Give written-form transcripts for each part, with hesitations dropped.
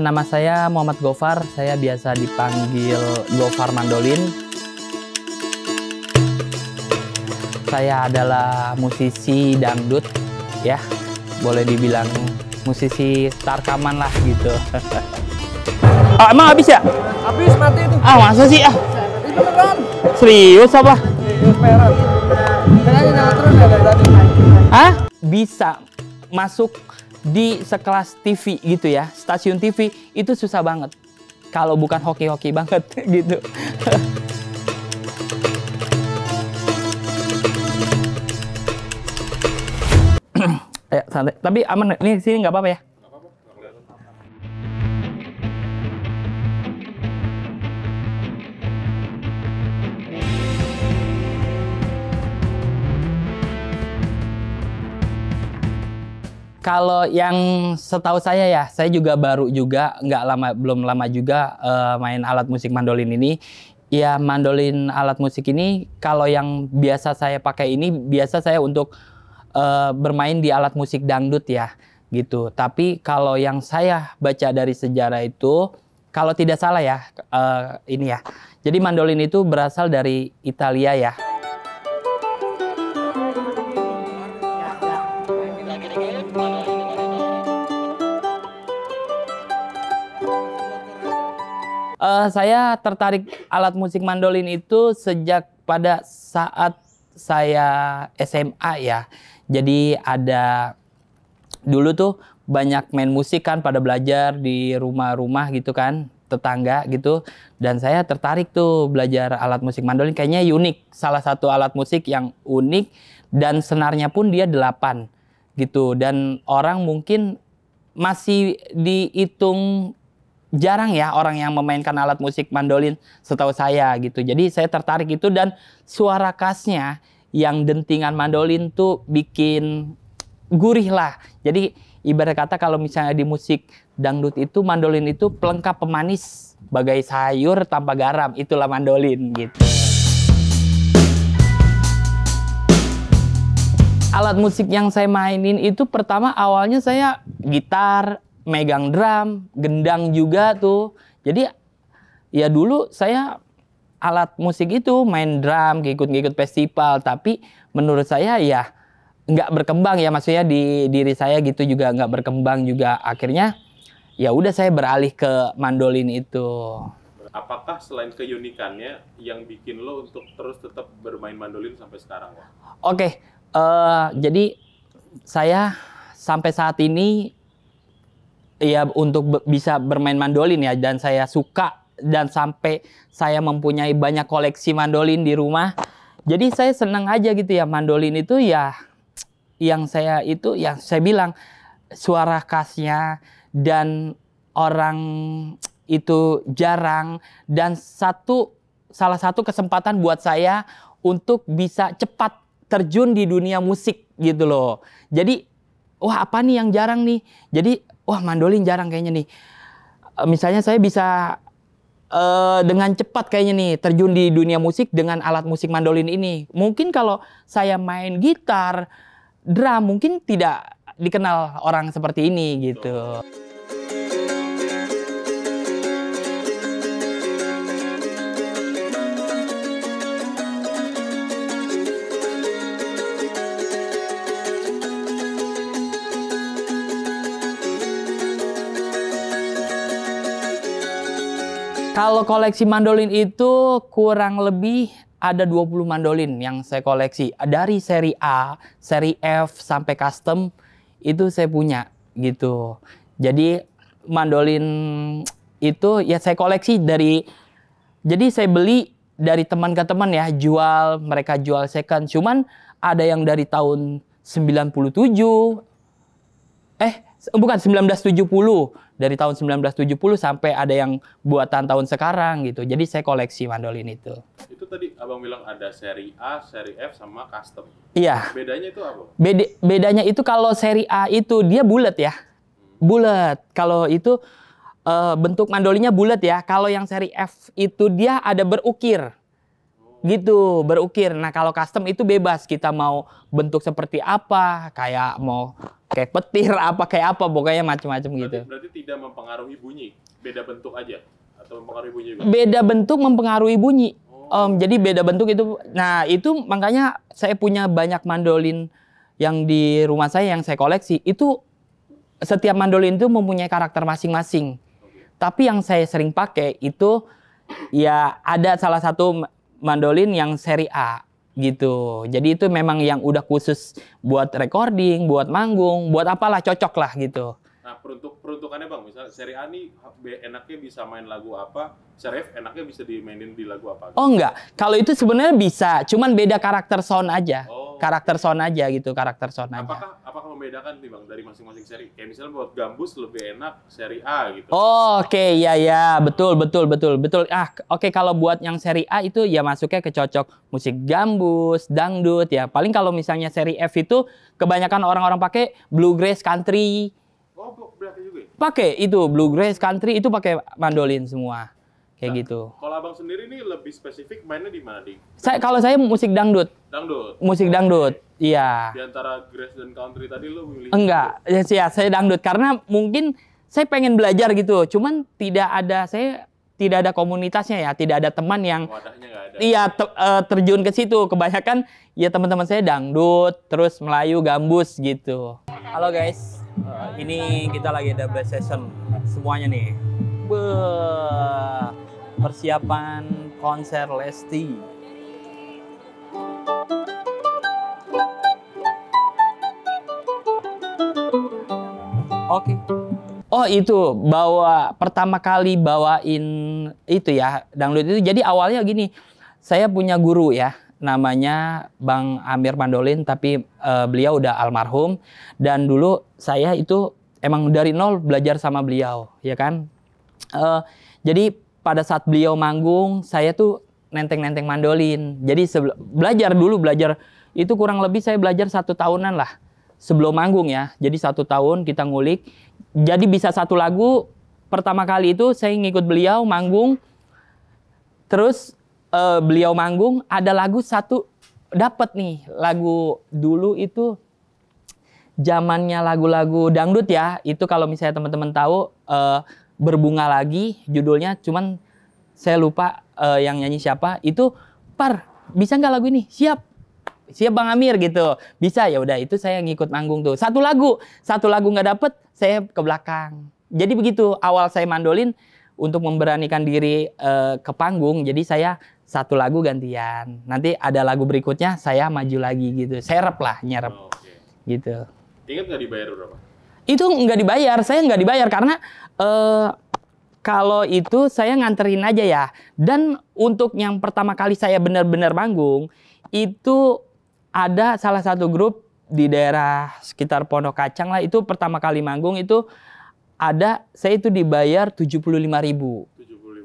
Nama saya Muhammad Gofar, saya biasa dipanggil Gofar Mandolin. Saya adalah musisi dangdut, ya, boleh dibilang musisi tarkaman lah gitu. Emang habis ya? Habis mati itu. Masa sih Ini beneran. Serius apa? Serius beneran. Makanya nyala terus ya dari tadi. Bisa masuk di sekelas TV gitu ya, stasiun TV itu susah banget. Kalau bukan hoki-hoki banget gitu. Ya, santai. Tapi aman, ini sini nggak apa-apa ya? Kalau yang setahu saya ya, saya juga baru juga, belum lama juga main alat musik mandolin ini. Ya, mandolin alat musik ini, kalau yang biasa saya pakai ini, biasa saya untuk bermain di alat musik dangdut ya, gitu. Tapi kalau yang saya baca dari sejarah itu, kalau tidak salah ya, ini ya. Jadi mandolin itu berasal dari Italia ya. Saya tertarik alat musik mandolin itu sejak pada saat saya SMA ya. Jadi dulu tuh banyak main musik kan, pada belajar di rumah-rumah gitu kan, tetangga gitu. Dan saya tertarik tuh belajar alat musik mandolin, kayaknya unik. Salah satu alat musik yang unik dan senarnya pun dia 8 gitu. Dan orang mungkin masih dihitung jarang ya orang yang memainkan alat musik mandolin setahu saya gitu. Jadi saya tertarik itu, dan suara khasnya yang dentingan mandolin tuh bikin gurih lah. Jadi ibarat kata kalau misalnya di musik dangdut itu mandolin itu pelengkap pemanis, bagai sayur tanpa garam, itulah mandolin gitu. Alat musik yang saya mainin itu pertama awalnya saya gitar, megang drum, gendang juga tuh. Jadi ya dulu saya alat musik itu main drum, ngikut-ngikut festival. Tapi menurut saya ya nggak berkembang ya, maksudnya di diri saya gitu juga nggak berkembang juga. Akhirnya ya udah saya beralih ke mandolin itu. Apakah selain keunikannya yang bikin lo untuk terus tetap bermain mandolin sampai sekarang, Wak? Oke, jadi saya sampai saat ini ya untuk bisa bermain mandolin ya, dan saya suka, dan sampai saya mempunyai banyak koleksi mandolin di rumah. Jadi saya senang aja gitu ya, mandolin itu ya yang saya bilang suara khasnya, dan orang itu jarang, dan salah satu kesempatan buat saya untuk bisa cepat terjun di dunia musik gitu loh. Jadi wah, apa nih yang jarang nih? Jadi wah, mandolin jarang kayaknya nih. Misalnya saya bisa dengan cepat kayaknya nih terjun di dunia musik dengan alat musik mandolin ini. Mungkin kalau saya main gitar, drum, mungkin tidak dikenal orang seperti ini gitu. Kalau koleksi mandolin itu kurang lebih ada 20 mandolin yang saya koleksi. Dari seri A, seri F, sampai custom itu saya punya gitu. Jadi mandolin itu ya saya koleksi jadi saya beli dari teman ke teman ya, mereka jual second. Cuman ada yang dari tahun 97, bukan 1970, dari tahun 1970 sampai ada yang buatan tahun sekarang gitu. Jadi saya koleksi mandolin itu. Itu tadi abang bilang ada seri A, seri F, sama custom. Iya. Bedanya itu apa? Bedanya itu kalau seri A itu dia bulat ya, bulat. Kalau itu bentuk mandolinnya bulat ya. Kalau yang seri F itu dia ada berukir. Gitu, berukir. Nah, kalau custom itu bebas, kita mau bentuk seperti apa, kayak mau kayak petir apa kayak apa, pokoknya macam-macam gitu. Berarti tidak mempengaruhi bunyi, beda bentuk aja atau mempengaruhi bunyi juga? Beda bentuk mempengaruhi bunyi. Jadi beda bentuk itu. Nah, itu makanya saya punya banyak mandolin yang di rumah saya yang saya koleksi. Itu setiap mandolin itu mempunyai karakter masing-masing. Tapi yang saya sering pakai itu ya ada salah satu mandolin yang seri A gitu. Jadi itu memang yang udah khusus buat recording, buat manggung, buat apalah cocok lah gitu. Nah, peruntukannya Bang, misalnya seri A nih enaknya bisa main lagu apa, seri F enaknya bisa dimainin di lagu apa? Oh enggak, kalau itu sebenarnya bisa, cuman beda karakter sound aja. Oh. Karakter sound aja gitu, karakter sound aja. Apakah membedakan nih Bang dari masing-masing seri? Kayak misalnya buat gambus lebih enak seri A gitu. Oh, oke, ya, betul. Oke, kalau buat yang seri A itu ya masuknya ke cocok musik gambus, dangdut ya. Paling kalau misalnya seri F itu kebanyakan orang-orang pakai bluegrass, country. Oh, berarti juga ya? Pakai itu bluegrass, country itu pakai mandolin semua. Kayak gitu. Kalau Abang sendiri nih lebih spesifik mainnya di mana di? Kalau saya musik dangdut. Dangdut. Musik dangdut. Iya. Di antara grass dan country tadi lo milih? Enggak, ya saya dangdut karena mungkin saya pengen belajar gitu. Cuman saya tidak ada komunitasnya ya, tidak ada teman yang Wadahnya nggak ada. iya terjun ke situ. Kebanyakan ya teman-teman saya dangdut, terus Melayu, gambus gitu. Halo guys, ini kita lagi ada blast session semuanya nih. Persiapan konser Lesti. Oke. Oh itu pertama kali bawain itu ya dangdut itu. Jadi awalnya gini, saya punya guru ya, namanya Bang Amir Mandolin, tapi beliau udah almarhum. Dan dulu saya itu emang dari nol belajar sama beliau, ya kan. Jadi pada saat beliau manggung, saya tuh nenteng-nenteng mandolin. Jadi belajar itu kurang lebih saya belajar 1 tahunan lah sebelum manggung ya. Jadi 1 tahun kita ngulik. Jadi bisa 1 lagu. Pertama kali itu saya ngikut beliau manggung. Terus beliau manggung ada lagu 1 dapet nih. Lagu dulu itu zamannya lagu-lagu dangdut ya. Itu kalau misalnya teman-teman tahu Berbunga Lagi judulnya, cuman saya lupa yang nyanyi siapa. Itu bisa nggak lagu ini? Siap Bang Amir gitu. Bisa, ya udah itu saya ngikut manggung tuh. 1 lagu nggak dapet, saya ke belakang. Jadi begitu awal saya mandolin untuk memberanikan diri ke panggung. Jadi saya 1 lagu gantian. Nanti ada lagu berikutnya saya maju lagi gitu. Serep lah, nyerep. Oh, okay. Gitu. Ingat nggak dibayar berapa? Itu nggak dibayar, saya nggak dibayar karena kalau itu saya nganterin aja ya. Dan untuk yang pertama kali saya benar-benar manggung, itu ada salah satu grup di daerah sekitar Pondok Kacang lah. Itu pertama kali manggung itu saya itu dibayar 75.000.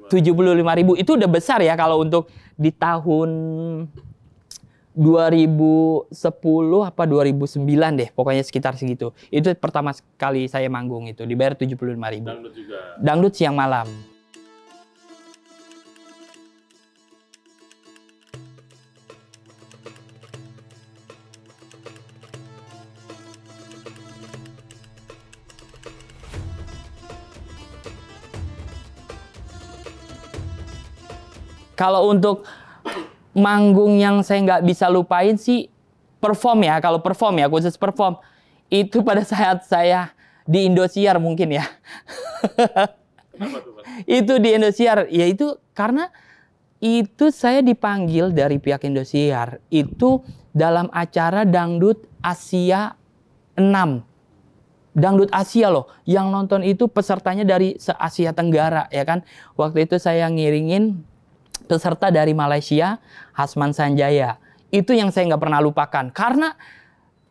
75.000 itu udah besar ya kalau untuk di tahun 2010 apa 2009 deh, pokoknya sekitar segitu. Itu pertama kali saya manggung itu dibayar 75.000. Dangdut juga. Dangdut siang malam. Kalau untuk manggung yang saya nggak bisa lupain sih perform ya. Kalau perform ya, khusus perform. Itu pada saat saya di Indosiar mungkin ya. Kenapa tuh, Pak? Itu di Indosiar. Ya itu karena itu saya dipanggil dari pihak Indosiar. Itu dalam acara Dangdut Asia 6. Dangdut Asia loh. Yang nonton itu pesertanya dari se-Asia Tenggara ya kan. Waktu itu saya ngiringin peserta dari Malaysia, Hasman Sanjaya. Itu yang saya nggak pernah lupakan. Karena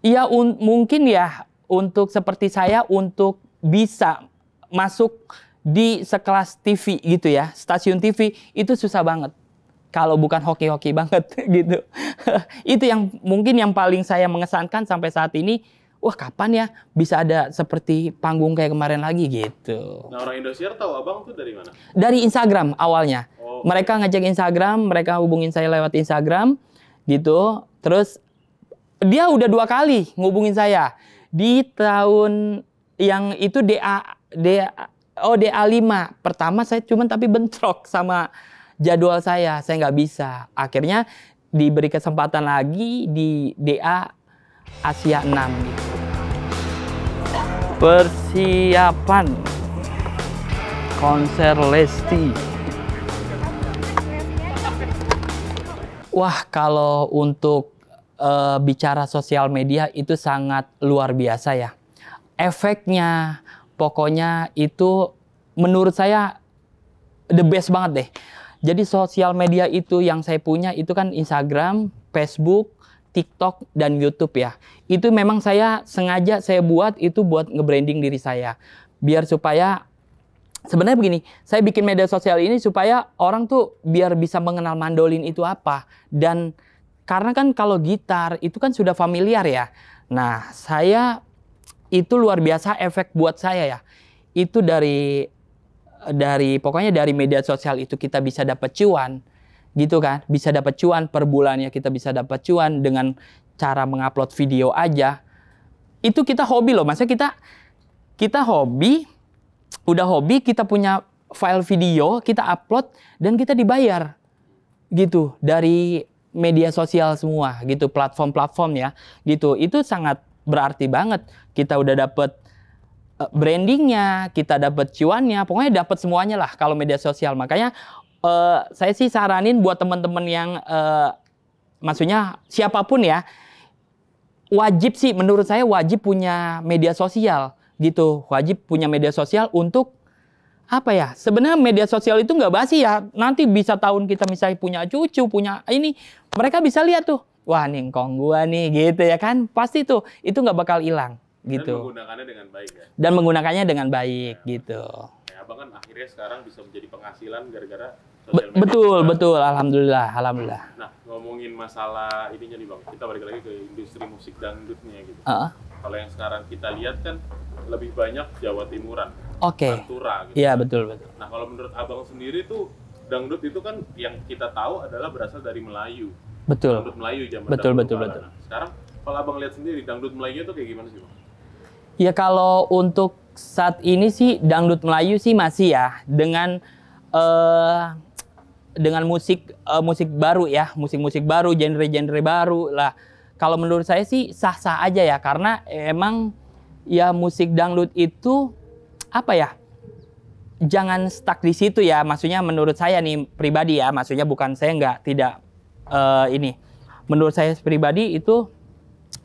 ya mungkin ya untuk seperti saya untuk bisa masuk di sekelas TV gitu ya, stasiun TV itu susah banget. Kalau bukan hoki-hoki banget gitu. Itu yang mungkin yang paling saya mengesankan sampai saat ini. wah kapan ya bisa ada seperti panggung kayak kemarin lagi gitu. Nah, orang Indosiar tahu abang tuh dari mana? Dari Instagram awalnya. Oh. Mereka ngecek Instagram, mereka hubungin saya lewat Instagram gitu. Terus dia udah 2 kali ngubungin saya. Di tahun yang itu DA5. Pertama saya cuman tapi bentrok sama jadwal saya nggak bisa. Akhirnya diberi kesempatan lagi di DA Asia 6 gitu. Persiapan konser Lesti. Wah, kalau untuk bicara sosial media itu sangat luar biasa ya. Efeknya pokoknya itu menurut saya the best banget deh. Jadi sosial media itu yang saya punya itu kan Instagram, Facebook, TikTok, dan YouTube ya. Itu memang saya sengaja saya buat itu buat nge-branding diri saya. Biar supaya, sebenarnya begini, saya bikin media sosial ini supaya orang tuh biar bisa mengenal mandolin itu apa. Dan karena kan kalau gitar itu kan sudah familiar ya. Nah, saya itu luar biasa efek buat saya ya. Itu dari pokoknya dari media sosial itu kita bisa dapat cuan. Gitu kan, bisa dapat cuan per bulannya, kita bisa dapat cuan dengan cara mengupload video aja. Itu kita hobi loh, maksudnya kita hobi, udah hobi, kita punya file video, kita upload dan kita dibayar gitu dari media sosial semua gitu, platform-platform ya gitu. Itu sangat berarti banget. Kita udah dapet brandingnya, kita dapet cuannya, pokoknya dapet semuanya lah kalau media sosial. Makanya saya sih saranin buat teman-teman yang maksudnya siapapun ya, wajib sih menurut saya wajib punya media sosial gitu. Wajib punya media sosial untuk apa ya? Sebenarnya media sosial itu nggak basi ya. Nanti bisa tahun kita misalnya punya cucu, punya ini, mereka bisa lihat tuh. Wah, nih ngkong gua nih gitu ya kan. Pasti tuh itu nggak bakal hilang gitu. Dan menggunakannya dengan baik ya. Dan menggunakannya dengan baik gitu. Ya, abang kan akhirnya sekarang bisa menjadi penghasilan gara-gara sosial media. Betul, alhamdulillah. Nah, ngomongin masalah ininya nih bang, kita balik lagi ke industri musik dangdutnya gitu. Kalau yang sekarang kita lihat kan lebih banyak Jawa Timuran, Pantura gitu. Iya, betul. Nah, kalau menurut abang sendiri tuh dangdut itu kan yang kita tahu adalah berasal dari Melayu. Betul. Dangdut Melayu zaman Betul. Nah, sekarang kalau abang lihat sendiri dangdut Melayu itu kayak gimana sih bang? Ya kalau untuk saat ini sih dangdut Melayu sih masih ya dengan musik baru ya, musik baru, genre baru lah. Kalau menurut saya sih sah-sah aja ya, karena emang ya musik dangdut itu apa ya? Jangan stuck di situ ya, maksudnya menurut saya nih pribadi ya, maksudnya bukan saya tidak ini. Menurut saya pribadi itu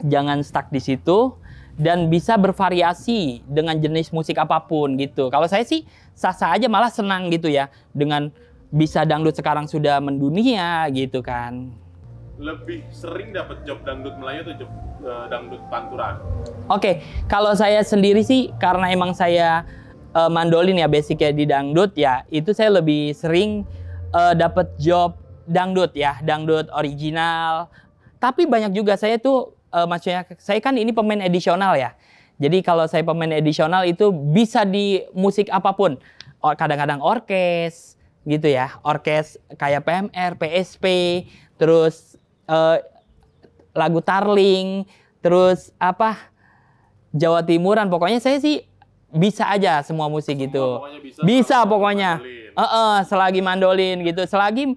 jangan stuck di situ dan bisa bervariasi dengan jenis musik apapun gitu. Kalau saya sih sah-sah aja, malah senang gitu ya dengan bisa dangdut sekarang sudah mendunia gitu kan. Lebih sering dapat job dangdut Melayu atau job dangdut Pantura? Oke, kalau saya sendiri sih karena emang saya mandolin ya basicnya di dangdut ya, itu saya lebih sering dapat job dangdut ya, dangdut original. Tapi banyak juga saya tuh maksudnya saya kan ini pemain edisional ya. Jadi kalau saya pemain edisional itu bisa di musik apapun. Kadang-kadang orkes gitu ya. Orkes kayak PMR, PSP, terus lagu Tarling, terus apa? Jawa Timuran. Pokoknya saya sih bisa aja semua musik gitu. Bisa pokoknya. Selagi mandolin gitu. Selagi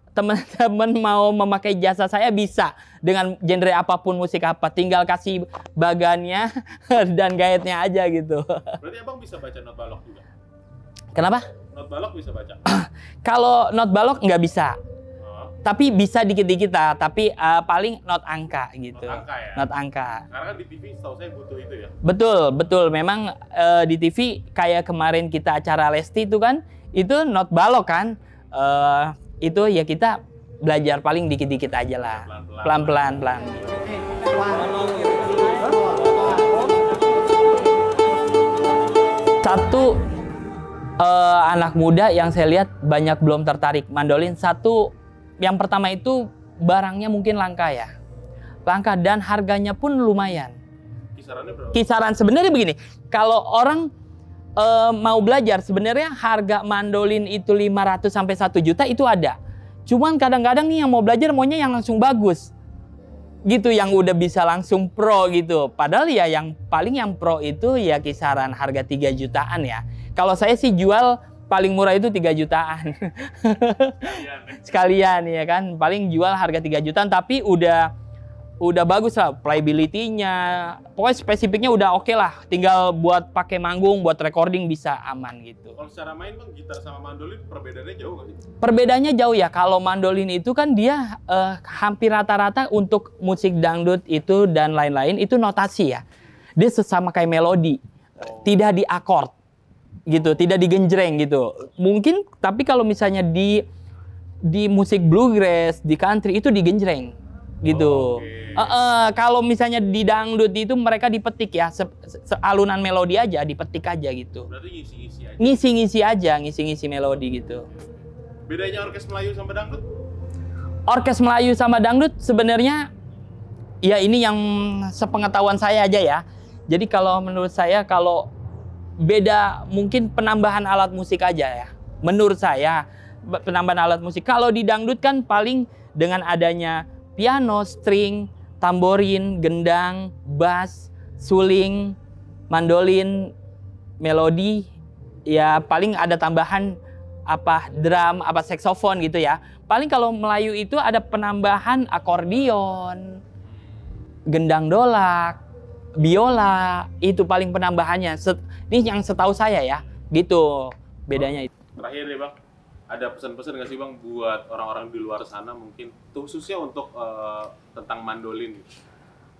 teman-teman mau memakai jasa saya bisa dengan genre apapun musik apa, tinggal kasih bagannya dan gaetnya aja gitu. Berarti abang bisa baca not balok juga? Kenapa? Not balok bisa baca? Kalau not balok nggak bisa, tapi bisa dikit-dikit lah, tapi paling not angka gitu. Not angka ya? Not angka. Karena kan di TV setahu saya butuh itu ya? Betul. Memang di TV kayak kemarin kita acara Lesti itu kan, itu not balok kan. Itu ya kita belajar paling dikit-dikit aja lah, pelan-pelan. Satu anak muda yang saya lihat banyak belum tertarik mandolin. Satu, yang pertama itu barangnya mungkin langka ya, langka dan harganya pun lumayan. kisarannya berapa? Kisaran sebenarnya begini, kalau orang mau belajar sebenarnya harga mandolin itu 500 sampai 1 juta itu ada. Cuman kadang-kadang nih yang mau belajar maunya yang langsung bagus. Gitu, yang udah bisa langsung pro gitu. Padahal ya yang paling yang pro itu ya kisaran harga 3 jutaan ya. Kalau saya sih jual paling murah itu 3 jutaan. Sekalian ya kan. Paling jual harga 3 jutaan tapi udah bagus lah playability-nya. Pokoknya spesifiknya udah oke lah. Tinggal buat pakai manggung, buat recording bisa aman gitu. Kalau secara main Bang, gitar sama mandolin perbedaannya jauh nggak sih? Perbedaannya jauh ya. Kalau mandolin itu kan dia hampir rata-rata untuk musik dangdut itu dan lain-lain itu notasi ya. Dia sesama kayak melodi. Tidak di akord gitu, tidak digenjreng gitu. Mungkin tapi kalau misalnya di musik bluegrass, di country itu digenjreng gitu. Kalau misalnya di dangdut itu mereka dipetik ya, alunan melodi aja, dipetik aja gitu. Berarti ngisi-ngisi aja. Ngisi-ngisi aja, ngisi-ngisi melodi gitu. Bedanya orkes Melayu sama dangdut? Orkes Melayu sama dangdut sebenarnya ya ini yang sepengetahuan saya aja ya. Jadi kalau menurut saya kalau beda mungkin penambahan alat musik aja ya. Menurut saya penambahan alat musik. Kalau di dangdut kan paling dengan adanya piano, string, tamborin, gendang, bass, suling, mandolin, melodi, ya paling ada tambahan apa drum, apa saksofon gitu ya. Paling kalau Melayu itu ada penambahan akordion, gendang dolak, biola, itu paling penambahannya. Ini yang setahu saya ya, gitu bedanya itu. Terakhir nih Bang, ada pesan-pesan nggak sih Bang buat orang-orang di luar sana mungkin, khususnya untuk tentang mandolin?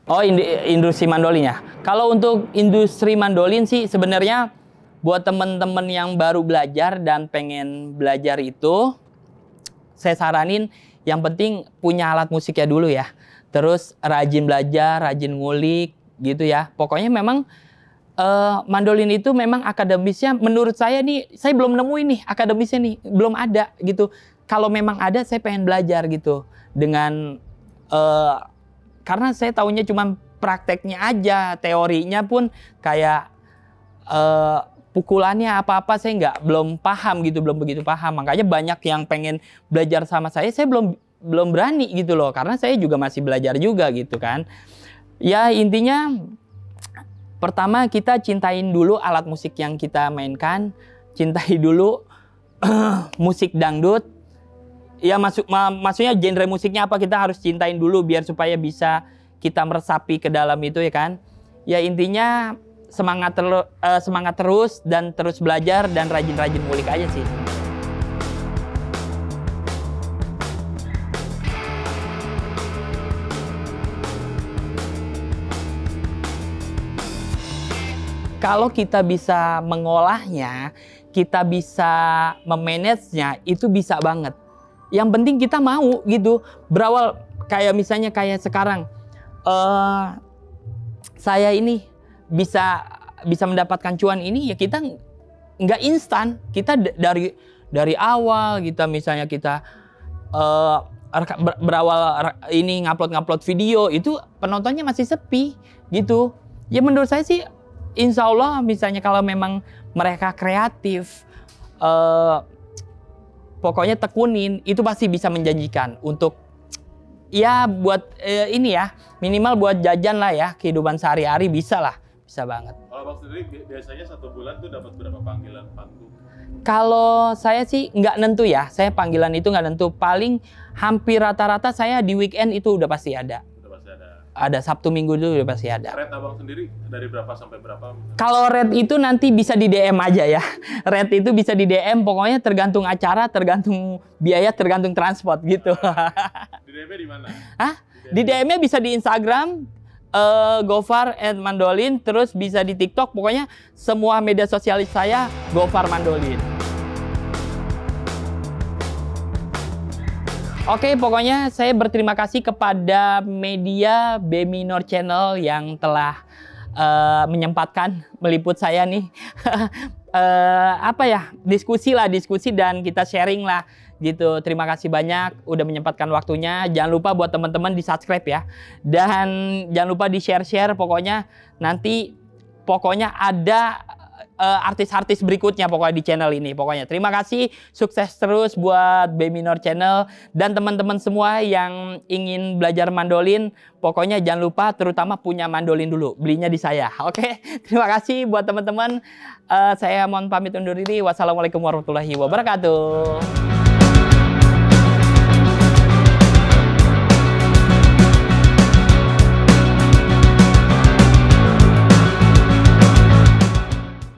Oh, industri mandolinnya. Kalau untuk industri mandolin sih sebenarnya buat temen-temen yang baru belajar dan pengen belajar itu, saya saranin yang penting punya alat musiknya dulu ya. Terus rajin belajar, rajin ngulik gitu ya. Pokoknya memang mandolin itu memang akademisnya menurut saya nih, saya belum nemuin nih akademisnya nih, belum ada gitu. Kalau memang ada saya pengen belajar gitu. Dengan karena saya tahunya cuma prakteknya aja, teorinya pun kayak pukulannya apa-apa saya belum paham gitu, belum begitu paham. Makanya banyak yang pengen belajar sama saya belum berani gitu loh, karena saya juga masih belajar juga gitu kan. Ya intinya pertama kita cintain dulu alat musik yang kita mainkan, cintai dulu musik dangdut. Ya maksudnya genre musiknya apa kita harus cintain dulu biar supaya bisa kita meresapi ke dalam itu ya kan. Ya intinya semangat terus dan terus belajar dan rajin-rajin ngulik aja sih. Kalau kita bisa mengolahnya, kita bisa memanagenya, itu bisa banget. Yang penting kita mau gitu. Berawal kayak misalnya kayak sekarang, saya ini bisa mendapatkan cuan ini ya kita nggak instan. Kita dari awal kita misalnya kita berawal ini ngupload video itu penontonnya masih sepi gitu. Ya menurut saya sih insya Allah misalnya kalau memang mereka kreatif, pokoknya tekunin, itu pasti bisa menjanjikan untuk ya buat ini ya minimal buat jajan lah ya, kehidupan sehari-hari bisa lah, bisa banget. Kalau Bang sendiri biasanya 1 bulan tuh dapat berapa panggilan panggung? Kalau saya sih nggak nentu ya, saya panggilan itu nggak nentu, paling hampir rata-rata saya di weekend itu udah pasti ada. Ada Sabtu Minggu dulu udah pasti ada. Rate Abang sendiri dari berapa sampai berapa? Kalau rate itu nanti bisa di DM aja ya. Rate itu bisa di DM, pokoknya tergantung acara, tergantung biaya, tergantung transport gitu. Di DM-nya di mana? Hah? Di DM-nya bisa di Instagram, Gofar @ Mandolin, terus bisa di TikTok, pokoknya semua media sosial saya Gofar Mandolin. Oke, pokoknya saya berterima kasih kepada media B Minor Channel yang telah menyempatkan meliput saya nih. Diskusi dan kita sharing lah gitu. Terima kasih banyak udah menyempatkan waktunya. Jangan lupa buat teman-teman di subscribe ya, dan jangan lupa di share pokoknya nanti ada artis-artis berikutnya pokoknya di channel ini pokoknya. Terima kasih, sukses terus buat B Minor Channel dan teman-teman semua yang ingin belajar mandolin. Pokoknya jangan lupa terutama punya mandolin dulu, belinya di saya. Oke, terima kasih buat teman-teman. Saya mohon pamit undur diri. Wassalamualaikum warahmatullahi wabarakatuh.